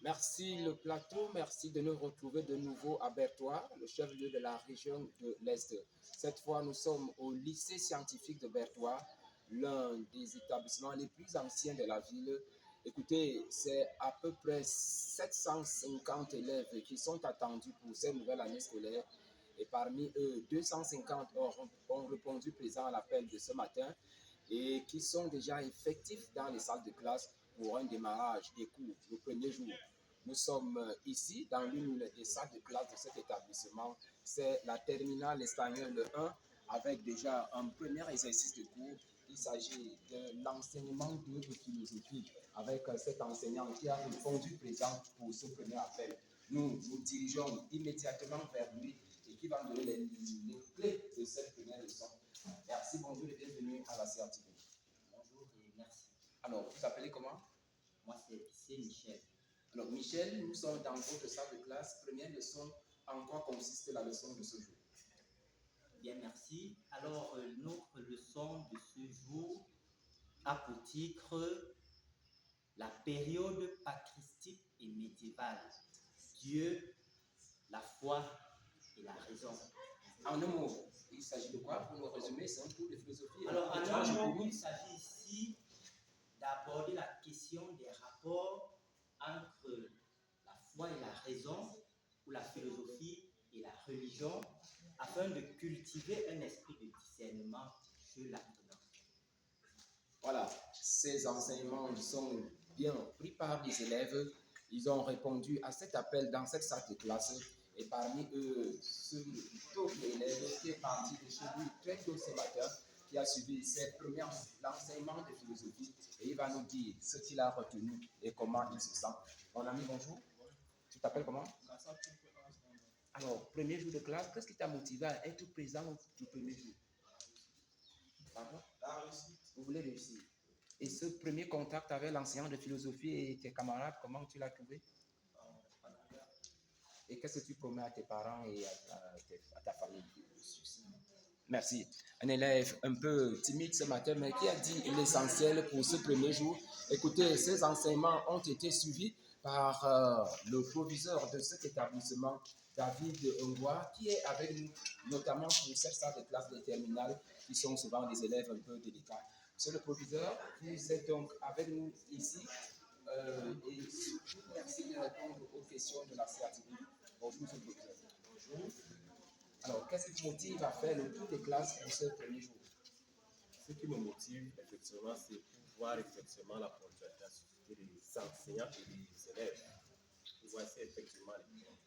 Merci le plateau, merci de nous retrouver de nouveau à Berthois, le chef-lieu de la région de l'Est. Cette fois, nous sommes au lycée scientifique de Berthois, l'un des établissements les plus anciens de la ville. Écoutez, c'est à peu près 750 élèves qui sont attendus pour cette nouvelle année scolaire. Et parmi eux, 250 ont répondu présent à l'appel de ce matin et qui sont déjà effectifs dans les salles de classe pour un démarrage des cours le premier jour. Nous sommes ici dans l'une des salles de classe de cet établissement. C'est la terminale espagnole 1 avec déjà un premier exercice de cours. Il s'agit de l'enseignement de philosophie avec cet enseignant qui a répondu présent pour ce premier appel. Nous nous dirigeons immédiatement vers lui et qui va nous donner les clés de cette première leçon. Merci, bonjour et bienvenue à la CRTV. Bonjour et merci. Alors, vous vous appelez comment? Moi, c'est Michel. Alors, Michel, nous sommes dans votre salle de classe. Première leçon, en quoi consiste la leçon de ce jour? Bien, merci. Alors, notre leçon de ce jour a pour titre la période patristique et médiévale. Dieu, la foi et la raison. En un mot, il s'agit de quoi? Pour nous résumer, c'est un cours de philosophie. Alors, en un mot, il s'agit ici d'aborder la question des rapports entre la foi et la raison, ou la philosophie et la religion, afin de cultiver un esprit de discernement chez l'apprenant. Voilà, ces enseignements sont bien pris par les élèves. Ils ont répondu à cet appel dans cette salle de classe. Et parmi eux, ce autre élève qui est parti de chez lui très tôt ce matin, qui a suivi ses premiers enseignements de philosophie. Et il va nous dire ce qu'il a retenu et comment il se sent. Mon ami, bonjour. Tu t'appelles comment? Alors, premier jour de classe, qu'est-ce qui t'a motivé à être présent au premier jour? Pardon? La réussite. Vous voulez réussir. Et ce premier contact avec l'enseignant de philosophie et tes camarades, comment tu l'as trouvé? Et qu'est-ce que tu promets à tes parents et à ta famille? Merci. Un élève un peu timide ce matin, mais qui a dit l'essentiel pour ce premier jour. Écoutez, ces enseignements ont été suivis par le proviseur de cet établissement, David Ngwa, qui est avec nous, notamment pour cette salle de classe de terminale, qui sont souvent des élèves un peu délicats. Monsieur le proviseur, vous êtes donc avec nous ici. Et surtout, merci de répondre aux questions de la CRTV. Bonjour, monsieur le proviseur. Bonjour. Alors, qu'est-ce qui vous motive à faire le tour des classes pour ce premier jour? Ce qui me motive, effectivement, c'est pour voir effectivement la ponctualité des enseignants et des élèves. Voici effectivement les points.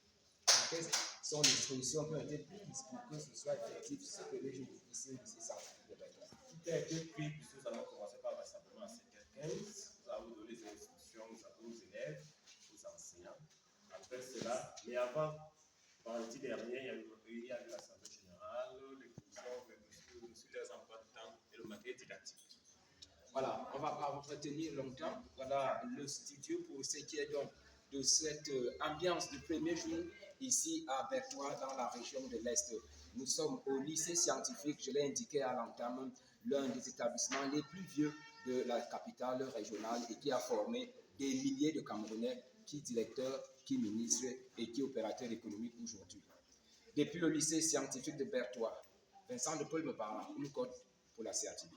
Quelles sont les solutions qui ont été prises pour que ce soit effectif ce premier jour ici au lycée scientifique de Berthois? Tout a été pris, puisque nous allons commencer par simplement à 7h15. Nous allons donner les instructions aux élèves, aux enseignants. Après cela, mais avant, vendredi dernier, il y a eu l'Assemblée générale, les commissions sur les emplois de temps et le matériel didactique. Voilà, on ne va pas vous retenir longtemps. Voilà le studio pour ce qui est donc de cette ambiance du premier jour ici à Berthois dans la région de l'Est. Nous sommes au lycée scientifique, je l'ai indiqué à l'entame, l'un des établissements les plus vieux de la capitale régionale et qui a formé des milliers de Camerounais, qui directeurs, qui ministres et qui opérateurs économiques aujourd'hui. Depuis le lycée scientifique de Berthois, Vincent de Paul me parle, une cote pour la CRTV.